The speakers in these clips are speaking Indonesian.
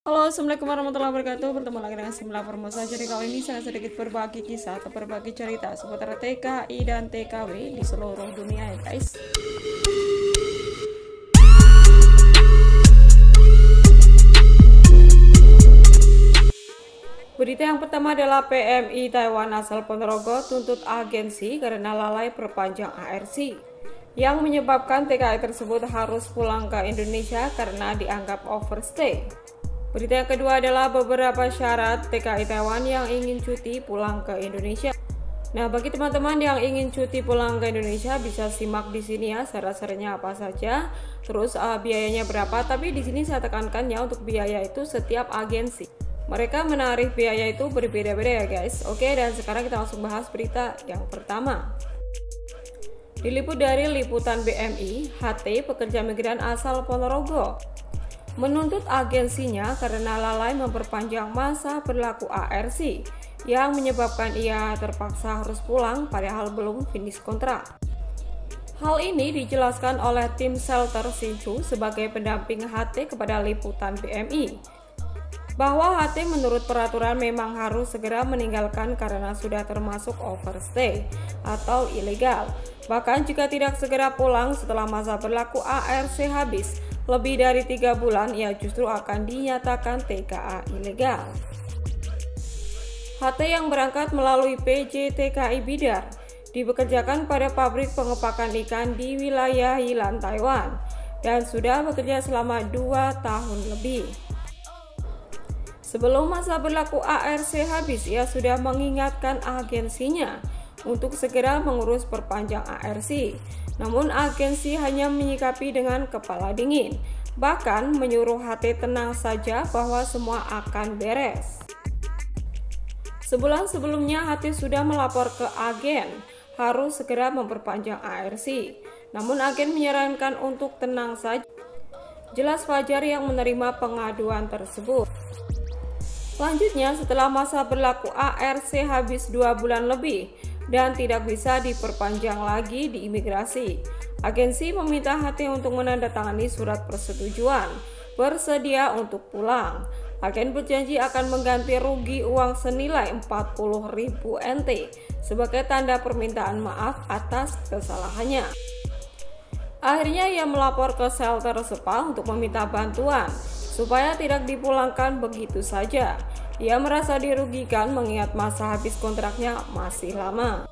Halo, assalamualaikum warahmatullahi wabarakatuh. Bertemu lagi dengan Simla Formosa. Jadi kali ini saya sedikit berbagi kisah atau berbagi cerita seputar TKI dan TKW di seluruh dunia ya guys. Berita yang pertama adalah PMI Taiwan asal Ponorogo tuntut agensi karena lalai perpanjang ARC, yang menyebabkan TKI tersebut harus pulang ke Indonesia karena dianggap overstay. Berita yang kedua adalah beberapa syarat TKI Taiwan yang ingin cuti pulang ke Indonesia. Nah, bagi teman-teman yang ingin cuti pulang ke Indonesia bisa simak di sini ya, syarat-syaratnya apa saja, terus biayanya berapa. Tapi di sini saya tekankan ya, untuk biaya itu setiap agensi mereka menarik biaya itu berbeda-beda ya guys. Oke, dan sekarang kita langsung bahas berita yang pertama. Diliput dari liputan BMI, HT pekerja migran asal Ponorogo menuntut agensinya karena lalai memperpanjang masa berlaku ARC yang menyebabkan ia terpaksa harus pulang padahal belum finish kontrak. Hal ini dijelaskan oleh tim Shelter Sinchu sebagai pendamping HT kepada liputan BMI, bahwa HT menurut peraturan memang harus segera meninggalkan karena sudah termasuk overstay atau ilegal. Bahkan jika tidak segera pulang setelah masa berlaku ARC habis lebih dari 3 bulan, ia justru akan dinyatakan TKA ilegal. HT yang berangkat melalui PJ TKI Bidar dibekerjakan pada pabrik pengepakan ikan di wilayah Yilan, Taiwan, dan sudah bekerja selama 2 tahun lebih. Sebelum masa berlaku ARC habis, ia sudah mengingatkan agensinya untuk segera mengurus perpanjang ARC. Namun agensi hanya menyikapi dengan kepala dingin, bahkan menyuruh HT tenang saja bahwa semua akan beres. Sebulan sebelumnya HT sudah melapor ke agen harus segera memperpanjang ARC. Namun agen menyarankan untuk tenang saja. Jelas Fajar yang menerima pengaduan tersebut. Selanjutnya, setelah masa berlaku ARC habis 2 bulan lebih dan tidak bisa diperpanjang lagi di imigrasi, agensi meminta HT untuk menandatangani surat persetujuan bersedia untuk pulang. Agen berjanji akan mengganti rugi uang senilai 40.000 NT sebagai tanda permintaan maaf atas kesalahannya. Akhirnya ia melapor ke Shelter Sepa untuk meminta bantuan supaya tidak dipulangkan begitu saja. Ia merasa dirugikan mengingat masa habis kontraknya masih lama.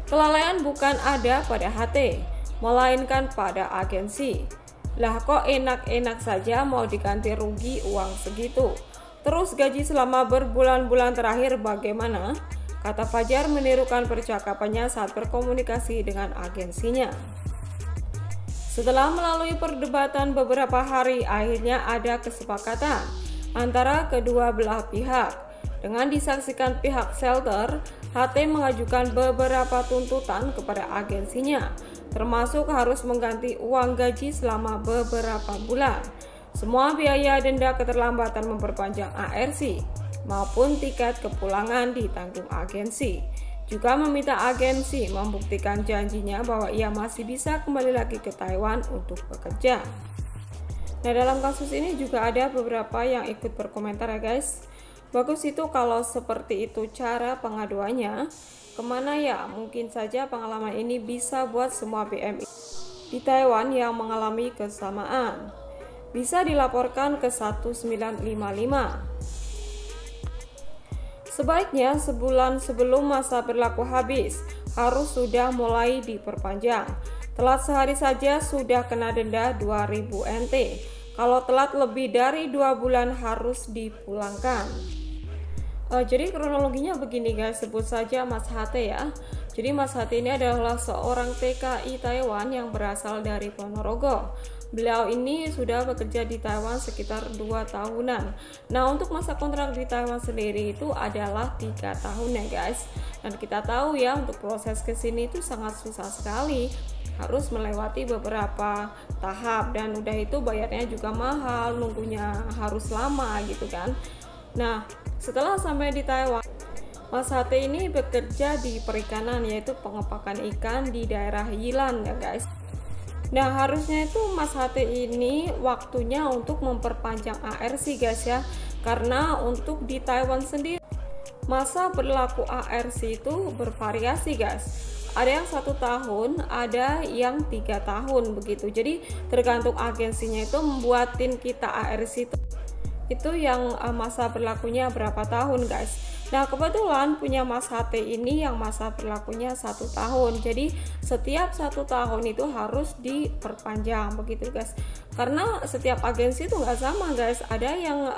Kelalaian bukan ada pada HT, melainkan pada agensi. Lah kok enak-enak saja mau diganti rugi uang segitu. Terus gaji selama berbulan-bulan terakhir bagaimana? Kata Fajar menirukan percakapannya saat berkomunikasi dengan agensinya. Setelah melalui perdebatan beberapa hari, akhirnya ada kesepakatan antara kedua belah pihak. Dengan disaksikan pihak Shelter, HT mengajukan beberapa tuntutan kepada agensinya, termasuk harus mengganti uang gaji selama beberapa bulan, semua biaya denda keterlambatan memperpanjang ARC, maupun tiket kepulangan ditanggung agensi. Juga meminta agensi membuktikan janjinya bahwa ia masih bisa kembali lagi ke Taiwan untuk bekerja. Nah, dalam kasus ini juga ada beberapa yang ikut berkomentar ya guys. Bagus itu kalau seperti itu cara pengaduannya. Kemana ya? Mungkin saja pengalaman ini bisa buat semua BMI di Taiwan yang mengalami kesamaan. Bisa dilaporkan ke 1955. Sebaiknya sebulan sebelum masa berlaku habis harus sudah mulai diperpanjang. Telat sehari saja sudah kena denda 2.000 NT. Kalau telat lebih dari 2 bulan harus dipulangkan. Jadi kronologinya begini guys, sebut saja Mas HT ya. Jadi Mas HT ini adalah seorang TKI Taiwan yang berasal dari Ponorogo. Beliau ini sudah bekerja di Taiwan sekitar 2 tahunan. Nah, untuk masa kontrak di Taiwan sendiri itu adalah 3 tahun ya guys. Dan kita tahu ya, untuk proses kesini itu sangat susah sekali. Harus melewati beberapa tahap dan udah itu bayarnya juga mahal, nunggunya harus lama gitu kan. Nah, setelah sampai di Taiwan, Mas HT ini bekerja di perikanan, yaitu pengepakan ikan di daerah Yilan ya guys. Nah, harusnya itu Mas HT ini waktunya untuk memperpanjang ARC guys ya, karena untuk di Taiwan sendiri masa berlaku ARC itu bervariasi guys. Ada yang 1 tahun, ada yang 3 tahun begitu. Jadi tergantung agensinya itu membuatin kita ARC itu yang masa berlakunya berapa tahun guys. Nah, kebetulan punya Mas HT ini yang masa berlakunya 1 tahun. Jadi setiap 1 tahun itu harus diperpanjang begitu guys. Karena setiap agensi itu nggak sama guys. Ada yang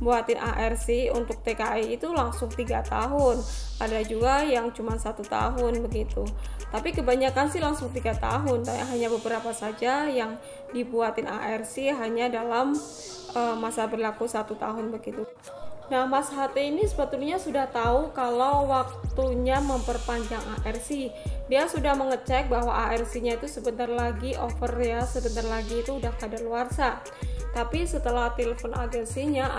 buatin ARC untuk TKI itu langsung 3 tahun. Ada juga yang cuma 1 tahun begitu. Tapi kebanyakan sih langsung 3 tahun. Hanya beberapa saja yang dibuatin ARC hanya dalam masa berlaku 1 tahun begitu. Nah, Mas HT ini sebetulnya sudah tahu kalau waktunya memperpanjang ARC. Dia sudah mengecek bahwa ARC-nya itu sebentar lagi over ya, sebentar lagi itu udah kadaluarsa. Tapi setelah telepon agensinya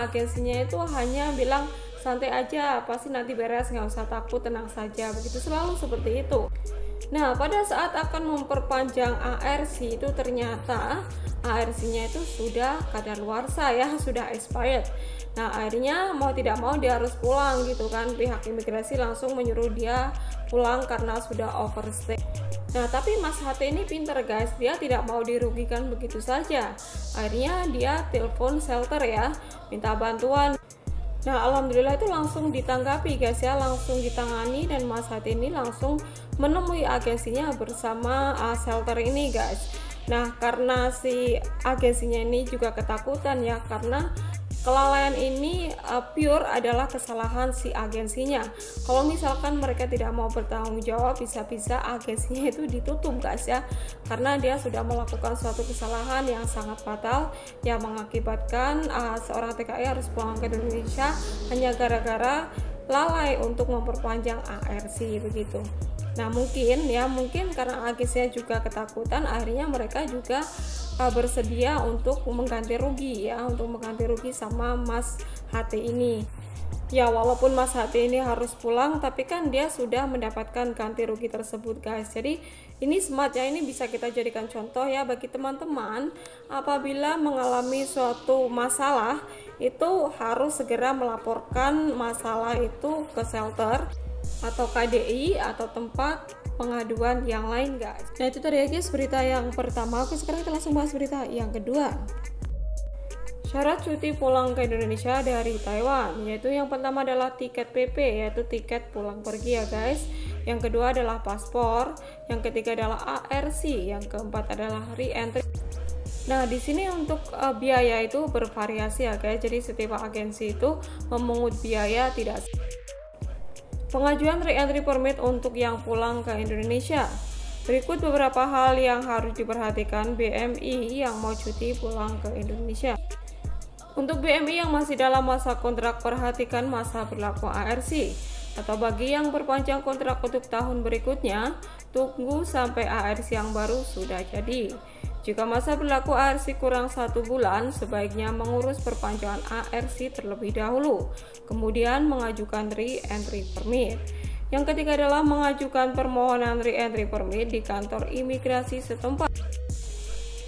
itu hanya bilang santai aja, pasti nanti beres, nggak usah takut, tenang saja. Begitu selalu seperti itu. Nah, pada saat akan memperpanjang ARC itu ternyata ARC-nya itu sudah kadaluarsa ya, sudah expired. Nah, akhirnya mau tidak mau dia harus pulang gitu kan. Pihak imigrasi langsung menyuruh dia pulang karena sudah overstay. Nah, tapi Mas HT ini pinter guys, dia tidak mau dirugikan begitu saja. Akhirnya dia telepon shelter ya, minta bantuan. Nah, alhamdulillah itu langsung ditanggapi guys ya, langsung ditangani, dan Mas HT ini langsung menemui agensinya bersama shelter ini guys. Nah, karena si agensinya ini juga ketakutan ya, karena kelalaian ini pure adalah kesalahan si agensinya. Kalau misalkan mereka tidak mau bertanggung jawab, bisa-bisa agensinya itu ditutup guys ya, karena dia sudah melakukan suatu kesalahan yang sangat fatal yang mengakibatkan seorang TKI harus pulang ke Indonesia hanya gara-gara lalai untuk memperpanjang ARC begitu. Nah, mungkin karena agensinya juga ketakutan, akhirnya mereka juga bersedia untuk mengganti rugi ya, untuk mengganti rugi sama Mas HT ini. Ya, walaupun Mas HT ini harus pulang, tapi kan dia sudah mendapatkan ganti rugi tersebut guys. Jadi ini smart ya, ini bisa kita jadikan contoh ya bagi teman-teman. Apabila mengalami suatu masalah, itu harus segera melaporkan masalah itu ke shelter atau KDI atau tempat pengaduan yang lain guys. Nah, itu tadi ya guys berita yang pertama. Oke, sekarang kita langsung bahas berita yang kedua. Syarat cuti pulang ke Indonesia dari Taiwan, yaitu yang pertama adalah tiket PP, yaitu tiket pulang pergi ya guys. Yang kedua adalah paspor, yang ketiga adalah ARC, yang keempat adalah re-entry. Nah, di sini untuk biaya itu bervariasi ya guys. Jadi setiap agensi itu memungut biaya tidak. Pengajuan re-entry permit untuk yang pulang ke Indonesia. Berikut beberapa hal yang harus diperhatikan BMI yang mau cuti pulang ke Indonesia. Untuk BMI yang masih dalam masa kontrak, perhatikan masa berlaku ARC. Atau bagi yang berpanjang kontrak untuk tahun berikutnya, tunggu sampai ARC yang baru sudah jadi. Jika masa berlaku ARC kurang 1 bulan, sebaiknya mengurus perpanjangan ARC terlebih dahulu, kemudian mengajukan re-entry permit. Yang ketiga adalah mengajukan permohonan re-entry permit di kantor imigrasi setempat.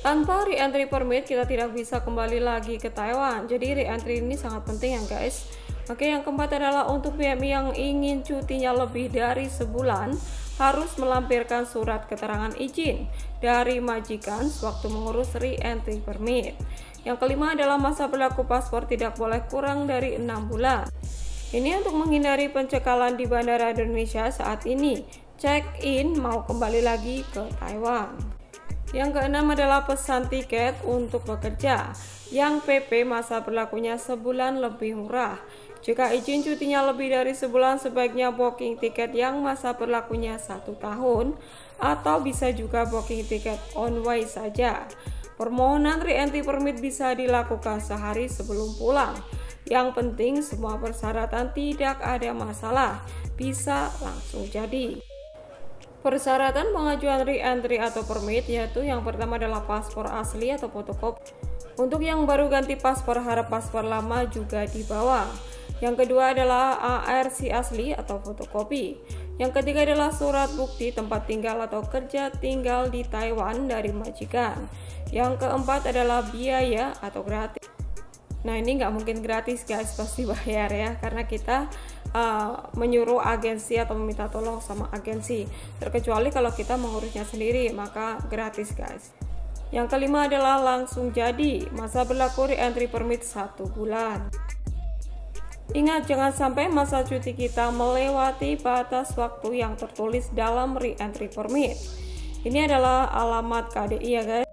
Tanpa re-entry permit, kita tidak bisa kembali lagi ke Taiwan. Jadi re-entry ini sangat penting ya guys. Oke, yang keempat adalah untuk BMI yang ingin cutinya lebih dari sebulan, harus melampirkan surat keterangan izin dari majikan sewaktu mengurus re-entry permit. Yang kelima adalah masa berlaku paspor tidak boleh kurang dari 6 bulan. Ini untuk menghindari pencekalan di Bandara Indonesia saat ini. Check-in mau kembali lagi ke Taiwan. Yang keenam adalah pesan tiket untuk bekerja. Yang PP masa berlakunya sebulan lebih murah. Jika izin cutinya lebih dari sebulan, sebaiknya booking tiket yang masa berlakunya 1 tahun, atau bisa juga booking tiket on way saja. Permohonan re-entry permit bisa dilakukan sehari sebelum pulang. Yang penting semua persyaratan tidak ada masalah, bisa langsung jadi. Persyaratan pengajuan re-entry atau permit yaitu yang pertama adalah paspor asli atau fotokopi. Untuk yang baru ganti paspor, harap paspor lama juga dibawa. Yang kedua adalah ARC asli atau fotokopi. Yang ketiga adalah surat bukti tempat tinggal atau kerja tinggal di Taiwan dari majikan. Yang keempat adalah biaya atau gratis. Nah ini nggak mungkin gratis guys, pasti bayar ya, karena kita menyuruh agensi atau meminta tolong sama agensi. Terkecuali kalau kita mengurusnya sendiri, maka gratis guys. Yang kelima adalah langsung jadi, masa berlaku re-entry permit 1 bulan. Ingat, jangan sampai masa cuti kita melewati batas waktu yang tertulis dalam re-entry permit. Ini adalah alamat KDI ya guys,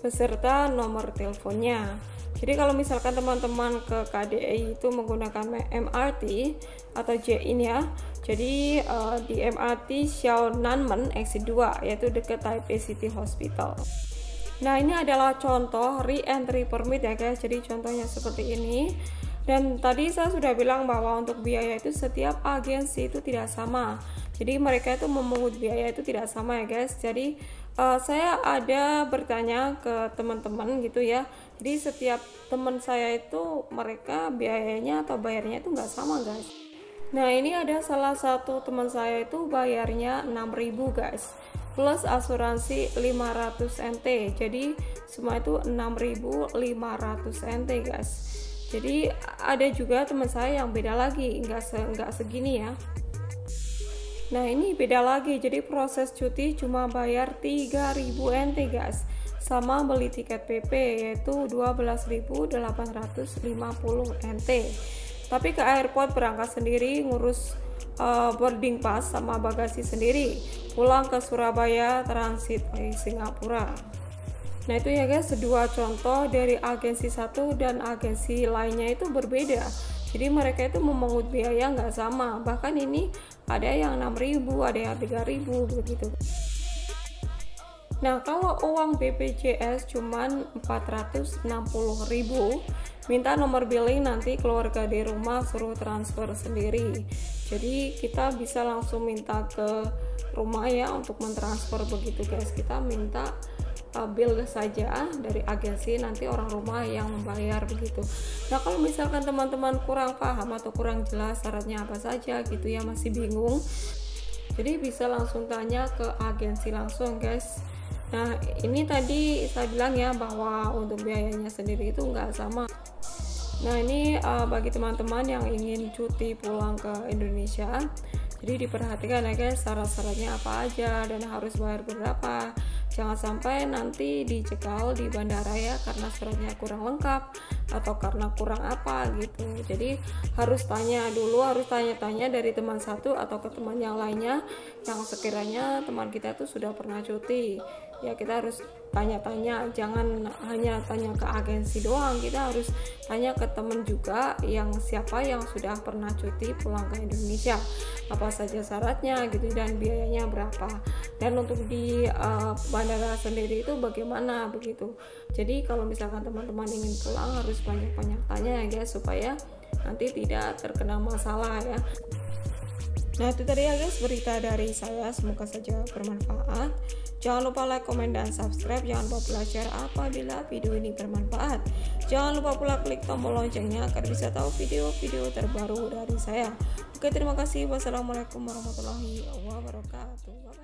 beserta nomor teleponnya. Jadi kalau misalkan teman-teman ke KDI itu menggunakan MRT atau JIN ya, jadi di MRT Xiaonanmen Exit 2, yaitu dekat Taipei City Hospital. Nah ini adalah contoh re-entry permit ya guys, jadi contohnya seperti ini. Dan tadi saya sudah bilang bahwa untuk biaya itu setiap agensi itu tidak sama, jadi mereka itu memungut biaya itu tidak sama ya guys. Jadi saya ada bertanya ke teman-teman gitu ya, jadi setiap teman saya itu mereka biayanya atau bayarnya itu nggak sama guys. Nah ini ada salah satu teman saya itu bayarnya 6.000 guys, plus asuransi 500 NT, jadi semua itu 6.500 NT guys. Jadi ada juga teman saya yang beda lagi, nggak segini ya. Nah ini beda lagi, jadi proses cuti cuma bayar 3.000 NT guys, sama beli tiket PP yaitu 12.850 NT. Tapi ke airport berangkat sendiri, ngurus boarding pass sama bagasi sendiri, pulang ke Surabaya transit ke Singapura. Nah itu ya guys, dua contoh dari agensi satu dan agensi lainnya itu berbeda. Jadi mereka itu memungut biaya nggak sama, bahkan ini ada yang 6.000, ada yang 3.000 begitu. Nah kalau uang BPJS cuman 460.000, minta nomor billing, nanti keluarga di rumah suruh transfer sendiri. Jadi kita bisa langsung minta ke rumah ya untuk mentransfer begitu guys. Kita minta bill saja dari agensi, nanti orang rumah yang membayar begitu. Nah kalau misalkan teman-teman kurang paham atau kurang jelas syaratnya apa saja gitu ya, masih bingung, jadi bisa langsung tanya ke agensi langsung guys. Nah ini tadi saya bilang ya bahwa untuk biayanya sendiri itu nggak sama. Nah ini bagi teman-teman yang ingin cuti pulang ke Indonesia, jadi diperhatikan ya guys, syarat-syaratnya apa aja dan harus bayar berapa. Jangan sampai nanti dicekal di bandara ya karena suratnya kurang lengkap atau karena kurang apa gitu. Jadi harus tanya dulu, harus tanya-tanya dari teman satu atau ke teman yang lainnya yang sekiranya teman kita itu sudah pernah cuti. Ya kita harus tanya-tanya, jangan hanya tanya ke agensi doang, kita harus tanya ke temen juga yang siapa yang sudah pernah cuti pulang ke Indonesia, apa saja syaratnya gitu dan biayanya berapa, dan untuk di bandara sendiri itu bagaimana begitu. Jadi kalau misalkan teman-teman ingin pulang harus banyak-banyak tanya ya guys, supaya nanti tidak terkena masalah ya. Nah itu tadi ya guys berita dari saya, semoga saja bermanfaat. Jangan lupa like, komen, dan subscribe. Jangan lupa pula share apabila video ini bermanfaat. Jangan lupa pula klik tombol loncengnya agar bisa tahu video-video terbaru dari saya. Oke, terima kasih. Wassalamualaikum warahmatullahi wabarakatuh.